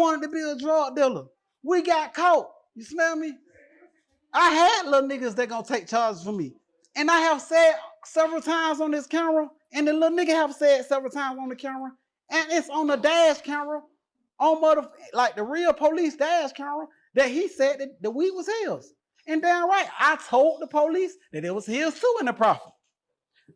wanted to be a drug dealer. We got caught. You smell me? I had little niggas that gonna take charges for me. And I have said several times on this camera, and the little nigga have said several times on the camera, and it's on the dash camera, on like the real police dash camera, that he said that the weed was his. And damn right, I told the police that it was his too in the profit.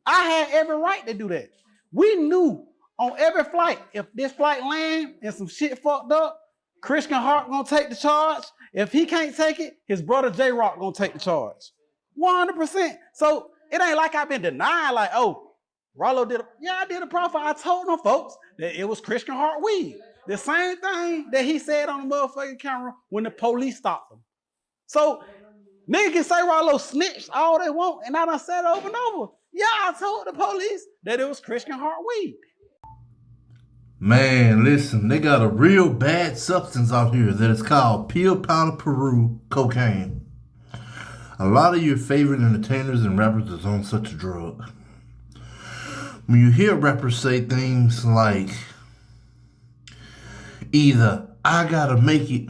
I had every right to do that. We knew on every flight, if this flight land and some shit fucked up, Christian Hart gonna take the charge. If he can't take it, his brother J-Rock gonna take the charge. 100%. So it ain't like I've been denying, like, oh, Ralo did I did a profit. I told them folks that it was Christian Hart weed. The same thing that he said on the motherfucking camera when the police stopped him. So nigga can say Ralo snitched all they want, and I done said over and over. Yeah, I told the police that it was Christian Hart weed. Man, listen, they got a real bad substance out here that is called peel powder Peru cocaine. A lot of your favorite entertainers and rappers is on such a drug. When you hear rappers say things like, either I gotta make it,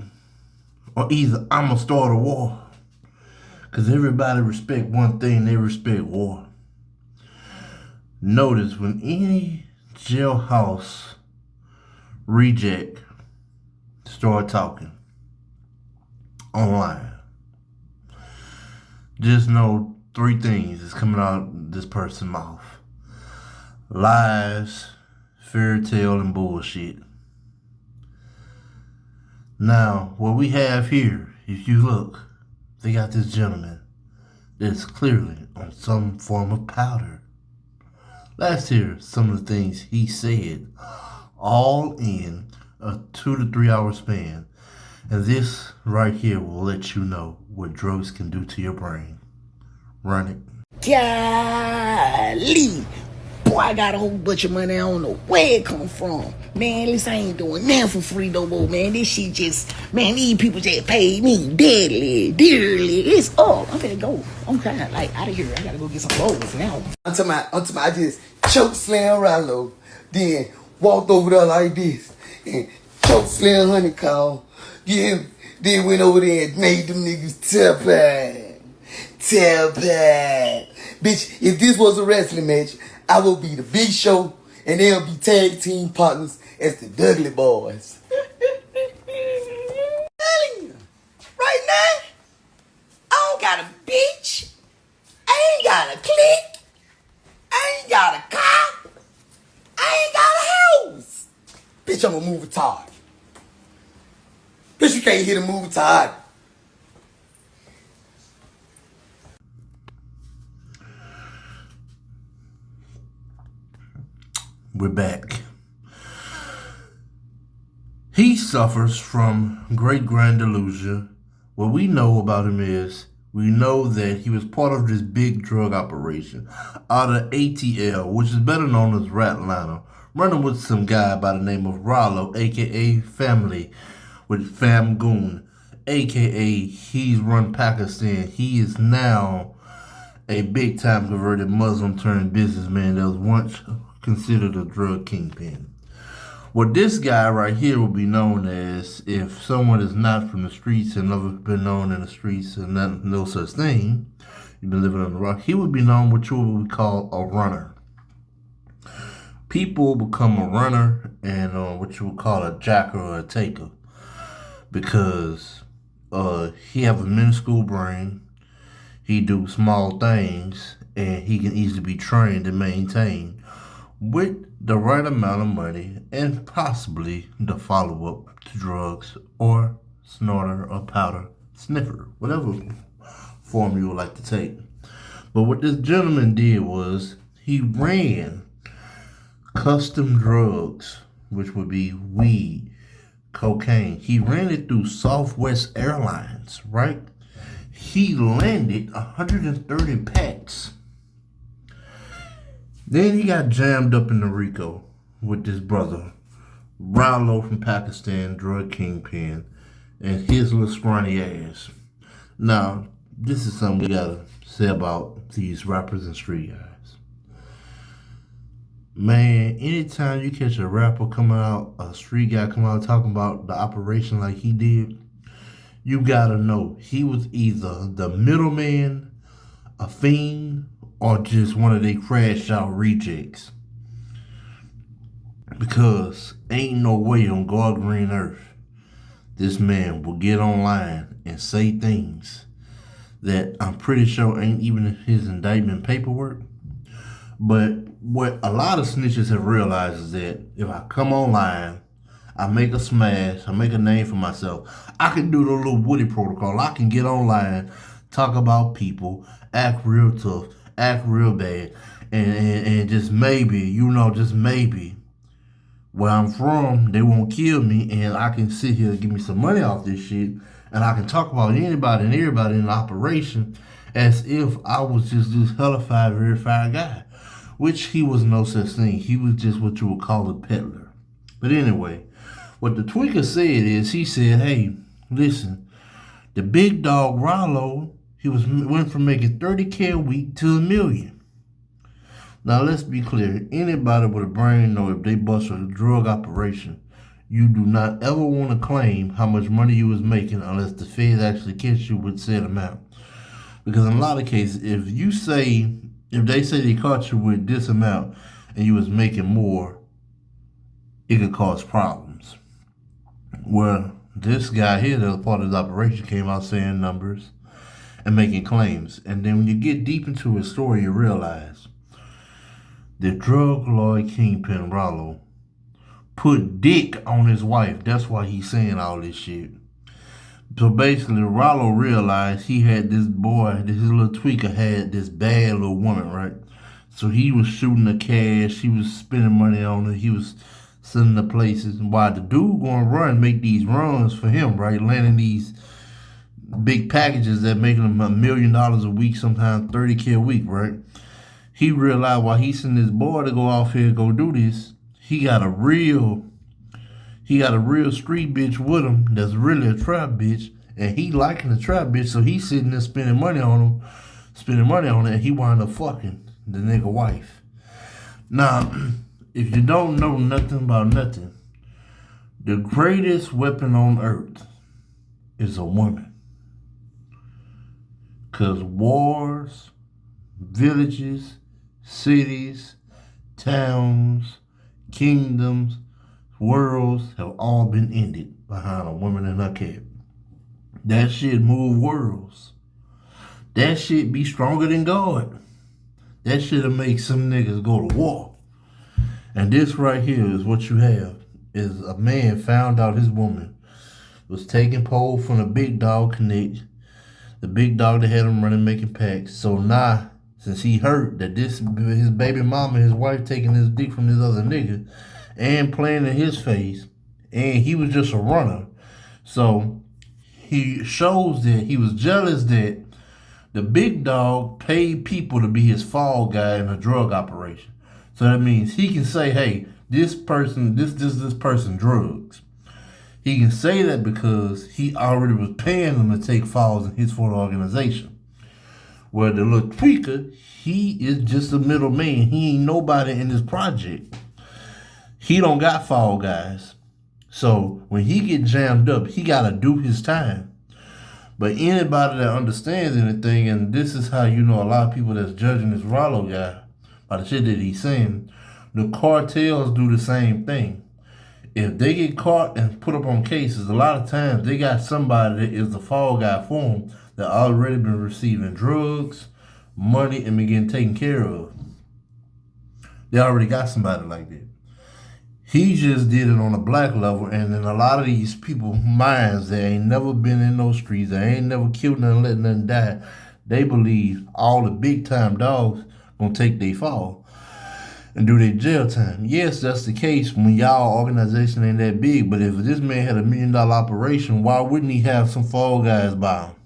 or either I'ma start a war. Because everybody respect one thing, they respect war. Notice when any jailhouse reject start talking online, just know 3 things is coming out of this person's mouth: lies, fairy tale, and bullshit. Now, what we have here, if you look, they got this gentleman that's clearly on some form of powder. Let's hear some of the things he said, all in a 2 to 3 hour span. And this right here will let you know what drugs can do to your brain. Run it. Golly. Boy, I got a whole bunch of money. I don't know where it come from. Man, this I ain't doing nothing for free no more, man. This shit just, man, these people just paid me dearly. It's up. I'm finna go. I'm kind of like out of here. I gotta go get some bowls now. I'm talking about, I just choke slam Ralo, then walked over there like this, and choke slam Honey Call. Yeah, then went over there and made them niggas tap-out. Bitch, if this was a wrestling match, I will be the Big Show, and they'll be tag team partners as the Dudley Boys. Right now, I don't got a bitch. I ain't got a clique. I ain't got a car. I ain't got a house. Bitch, I'm a movie retard. Bitch, you can't hit a movie retard. We're back. He suffers from great grand delusion. What we know about him is, we know that he was part of this big drug operation out of ATL, which is better known as Ratlanta, running with some guy by the name of Ralo, aka Family, with Fam Goon, aka he's run Pakistan. He is now a big time converted Muslim turned businessman that was once considered a drug kingpin. What this guy right here will be known as, if someone is not from the streets and never been known in the streets and no such thing, you've been living on the rock, he would be known what you would call a runner. People become a runner and what you would call a jacker or a taker because he have a minuscule brain, he do small things, and he can easily be trained and maintained with the right amount of money and possibly the follow-up to drugs or snorter or powder sniffer, whatever form you would like to take. But what this gentleman did was he ran custom drugs, which would be weed, cocaine. He ran it through Southwest Airlines, right? He landed 130 packs. Then he got jammed up in the Rico with his brother, Ralo from Pakistan, drug kingpin, and his little scrawny ass. Now, this is something we gotta say about these rappers and street guys. Man, anytime you catch a rapper coming out, a street guy coming out talking about the operation like he did, you gotta know he was either the middleman, a fiend, or just one of they crashed out rejects. Because ain't no way on God green earth this man will get online and say things that I'm pretty sure ain't even in his indictment paperwork. But what a lot of snitches have realized is that if I come online, I make a smash, I make a name for myself, I can do the little Woody protocol. I can get online, talk about people, act real tough, act real bad, and just maybe, just maybe, where I'm from, they won't kill me, and I can sit here and give me some money off this shit, and I can talk about anybody and everybody in the operation as if I was just this hellified, verified guy, which he was no such thing. He was just what you would call a peddler. But anyway, what the tweaker said is, he said, hey, listen, the big dog Ralo, went from making $30K a week to $1 million. Now, let's be clear. Anybody with a brain know if they bust a drug operation, you do not ever want to claim how much money you was making unless the feds actually catch you with said amount. Because in a lot of cases, if they say they caught you with this amount and you was making more, it could cause problems. Well, this guy here that was part of the operation came out saying numbers and making claims. And then when you get deep into his story, you realize the drug lord kingpin Ralo put dick on his wife. That's why he's saying all this shit. So basically, Ralo realized he had this boy, his little tweaker had this bad little woman, right? So he was shooting the cash, he was spending money on her, he was sending the places. While the dude going to make these runs for him, right? Landing these big packages that making him $1 million a week, sometimes $30K a week, right? He realized while he sent his boy to go off here and go do this, he got a real street bitch with him that's really a trap bitch, and he liking the trap bitch, so he's sitting there spending money on it, and he wound up fucking the nigga wife. Now, if you don't know nothing about nothing, the greatest weapon on earth is a woman. 'Cause wars, villages, cities, towns, kingdoms, worlds have all been ended behind a woman and her kid. That shit move worlds. That shit be stronger than God. That shit'll make some niggas go to war. And this right here is what you have. Is a man found out his woman was taking pole from the big dog Connect. The big dog that had him running making packs. So now, since he heard that his baby mama, his wife taking his dick from this other nigga and playing in his face, and he was just a runner. So he shows that he was jealous that the big dog paid people to be his fall guy in a drug operation. So that means he can say, hey, this person drugs. He can say that because he already was paying them to take falls in his for the organization. Where the little tweaker, he is just a middleman. He ain't nobody in this project. He don't got fall guys. So when he get jammed up, he got to do his time. But anybody that understands anything, and this is how you know a lot of people that's judging this Ralo guy by the shit that he's saying, the cartels do the same thing. If they get caught and put up on cases, a lot of times they got somebody that is the fall guy for them that already been receiving drugs, money, and been getting taken care of. They already got somebody like that. He just did it on a black level, and in a lot of these people's minds, they ain't never been in those streets, they ain't never killed nothing, let nothing die. They believe all the big time dogs gonna take their fall and do their jail time. Yes, that's the case when y'all organization ain't that big, but if this man had $1 million operation, why wouldn't he have some fall guys by him?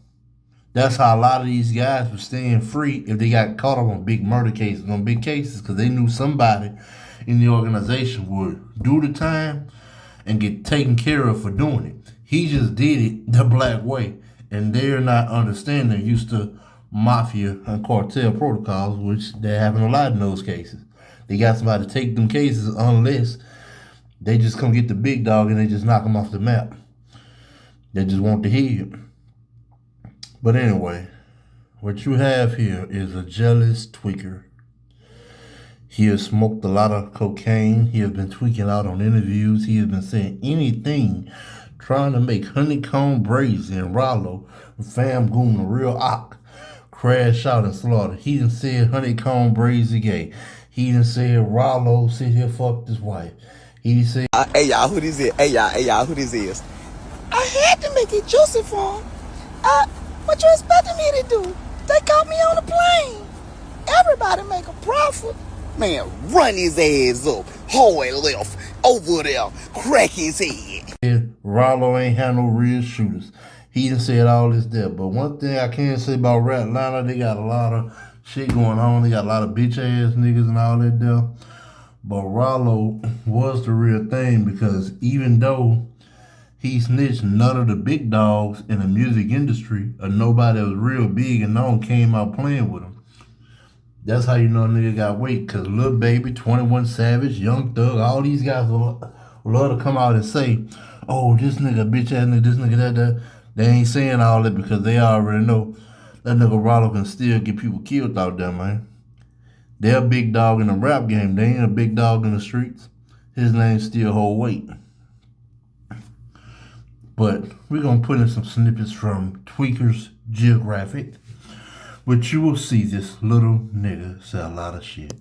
That's how a lot of these guys were staying free if they got caught up on big murder cases, on big cases, because they knew somebody in the organization would do the time and get taken care of for doing it. He just did it the black way, and they're not understanding, used to mafia and cartel protocols, which they happen a lot in those cases. they got somebody to take them cases unless they just come get the big dog and they just knock them off the map. They just want the head. But anyway, what you have here is a jealous tweaker. He has smoked a lot of cocaine. He has been tweaking out on interviews. He has been saying anything, trying to make Honeycomb Brazy and Ralo, Fam Goon, a real ock, crash out and slaughter. He done said Honeycomb Brazy gay. He done said Ralo sit here fucked his wife. He said, Hey y'all, who this is? Hey y'all, who this is? I had to make it juicy for him. What you expecting me to do? They caught me on the plane. Everybody make a profit. Man, run his ass up, hard left, over there, crack his head. Ralo ain't had no real shooters. He done said all this there. But one thing I can say about Rat Atlanta, they got a lot of shit going on. They got a lot of bitch ass niggas and all that there. But Ralo was the real thing, because even though he snitched, none of the big dogs in the music industry or nobody that was real big and known came out playing with him. That's how you know a nigga got weight, because Lil Baby, 21 Savage, Young Thug, all these guys will love to come out and say, oh, this nigga bitch ass nigga, this nigga that. They ain't saying all that because they already know that nigga Ralo can still get people killed out there, man. They're a big dog in the rap game. They ain't a big dog in the streets. His name still hold weight. But we're going to put in some snippets from Tweaker's Geographic, which you will see this little nigga say a lot of shit.